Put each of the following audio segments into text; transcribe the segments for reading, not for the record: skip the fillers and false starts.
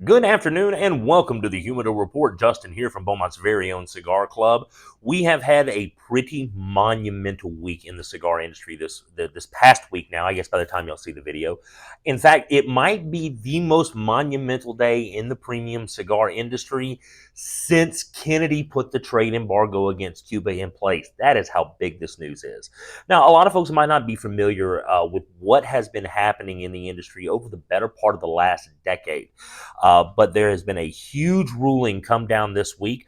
Good afternoon and welcome to the Humidor Report. Justin here from Beaumont's very own Cigar Club. We have had a pretty monumental week in the cigar industry this past week now, I guess by the time y'all see the video. In fact, it might be the most monumental day in the premium cigar industry since Kennedy put the trade embargo against Cuba in place. That is how big this news is. Now, a lot of folks might not be familiar with what has been happening in the industry over the better part of the last decade. But there has been a huge ruling come down this week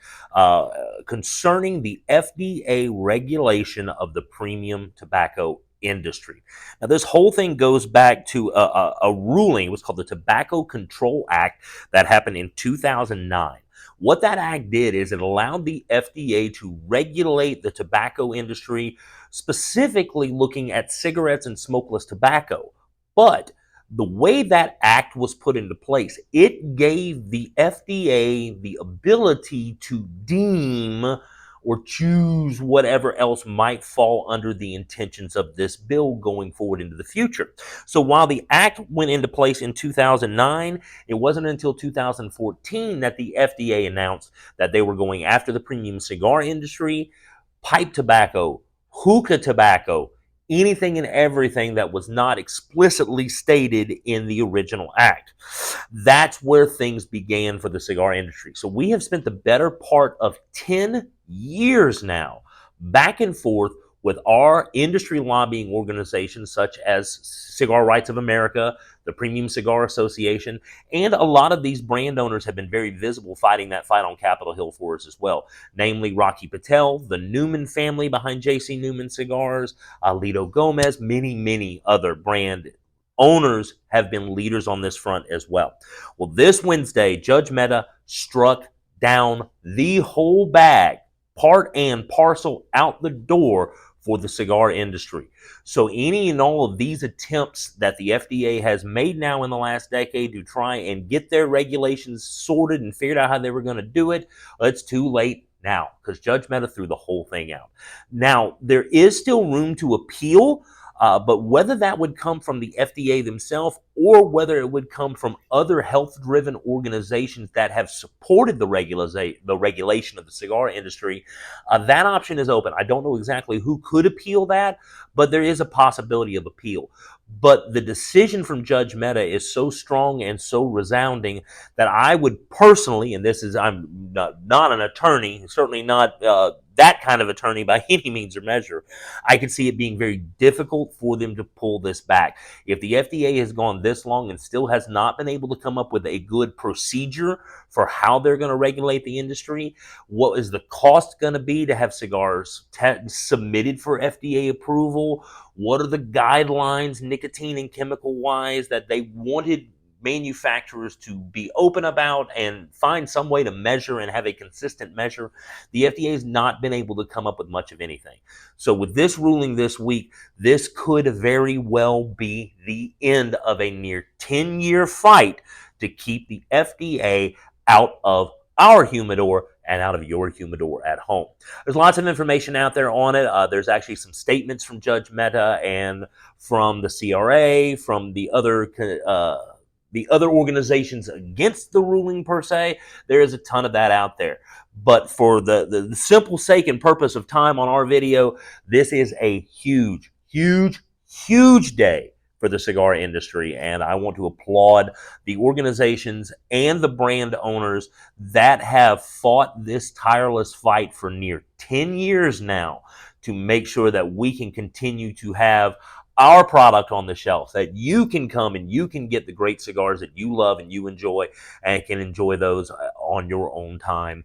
concerning the FDA regulation of the premium tobacco industry. Now, this whole thing goes back to a ruling. It was called the Tobacco Control Act that happened in 2009. What that act did is it allowed the FDA to regulate the tobacco industry, specifically looking at cigarettes and smokeless tobacco. But the way that act was put into place, it gave the FDA the ability to deem or choose whatever else might fall under the intentions of this bill going forward into the future. So while the act went into place in 2009, it wasn't until 2014 that the FDA announced that they were going after the premium cigar industry, pipe tobacco, hookah tobacco, anything and everything that was not explicitly stated in the original act. That's where things began for the cigar industry. So we have spent the better part of 10 years now back and forth with our industry lobbying organizations such as Cigar Rights of America, the Premium Cigar Association, and a lot of these brand owners have been very visible fighting that fight on Capitol Hill for us as well, namely Rocky Patel, the Newman family behind J.C. Newman Cigars, Alito Gomez, many other brand owners have been leaders on this front as well. Well, this Wednesday, Judge Mehta struck down the whole bag, part and parcel out the door for the cigar industry. So any and all of these attempts that the FDA has made now in the last decade to try and get their regulations sorted and figured out how they were going to do it, it's too late now because Judge Mehta threw the whole thing out. Now, there is still room to appeal, but whether that would come from the FDA themselves or whether it would come from other health-driven organizations that have supported the regulation of the cigar industry, that option is open. I don't know exactly who could appeal that, but there is a possibility of appeal. But the decision from Judge Mehta is so strong and so resounding that I would personally, and this is, I'm not an attorney, certainly not that kind of attorney by any means or measure, I could see it being very difficult for them to pull this back. If the FDA has gone this long and still has not been able to come up with a good procedure for how they're going to regulate the industry, what is the cost going to be to have cigars submitted for FDA approval? What are the guidelines, nicotine and chemical wise, that they wanted manufacturers to be open about and find some way to measure and have a consistent measure? The FDA has not been able to come up with much of anything. So with this ruling this week, this could very well be the end of a near 10-year fight to keep the FDA out of our humidor and out of your humidor at home. There's lots of information out there on it. There's actually some statements from Judge Mehta and from the CRA, from the other organizations against the ruling per se. There is a ton of that out there. But for the simple sake and purpose of time on our video, this is a huge day for the cigar industry, and I want to applaud the organizations and the brand owners that have fought this tireless fight for near 10 years now to make sure that we can continue to have our product on the shelf, that you can come and you can get the great cigars that you love and you enjoy and can enjoy those on your own time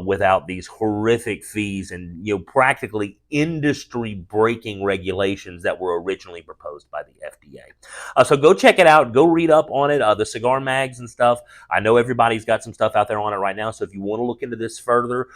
without these horrific fees and practically industry-breaking regulations that were originally proposed by the FDA. So go check it out. Go read up on it. The cigar mags and stuff. I know everybody's got some stuff out there on it right now, so if you want to look into this further,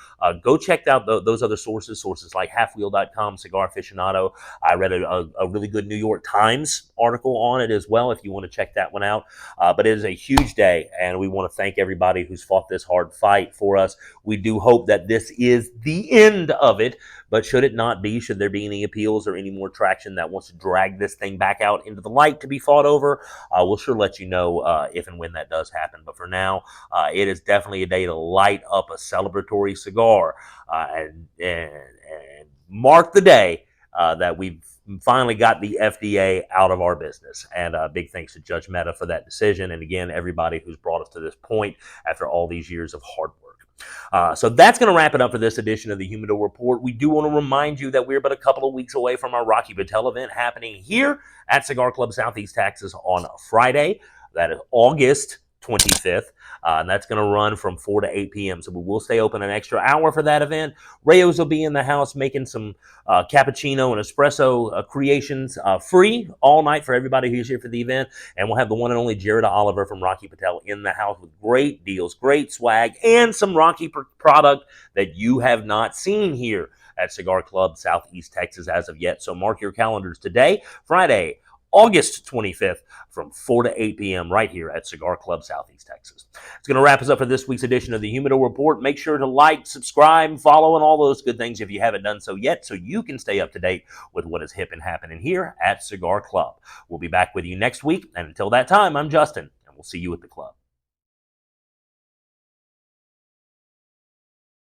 go check out those other sources like halfwheel.com, Cigar Aficionado. I read a really good New York Times article on it as well if you want to check that one out. But it is a huge day, and we want to thank everybody who's fought this this hard fight for us. We do hope that this is the end of it, but should it not be, should there be any appeals or any more traction that wants to drag this thing back out into the light to be fought over, we'll sure let you know if and when that does happen. But for now, it is definitely a day to light up a celebratory cigar and mark the day that we've finally got the FDA out of our business. And big thanks to Judge Mehta for that decision. And again, everybody who's brought us to this point after all these years of hard work. So that's going to wrap it up for this edition of the Humidor Report. We do want to remind you that we're but a couple of weeks away from our Rocky Patel event happening here at Cigar Club Southeast Texas on Friday. That is August 25th. And that's going to run from 4 to 8 p.m. So we will stay open an extra hour for that event. Rayos will be in the house making some cappuccino and espresso creations free all night for everybody who's here for the event. And we'll have the one and only Jared Oliver from Rocky Patel in the house with great deals, great swag, and some Rocky product that you have not seen here at Cigar Club Southeast Texas as of yet. So mark your calendars today, Friday, August 25th from 4 to 8 p.m. right here at Cigar Club Southeast Texas. It's going to wrap us up for this week's edition of the Humidor Report. Make sure to like, subscribe, follow, and all those good things if you haven't done so yet, so you can stay up to date with what is hip and happening here at Cigar Club. We'll be back with you next week, and until that time, I'm Justin, and we'll see you at the club.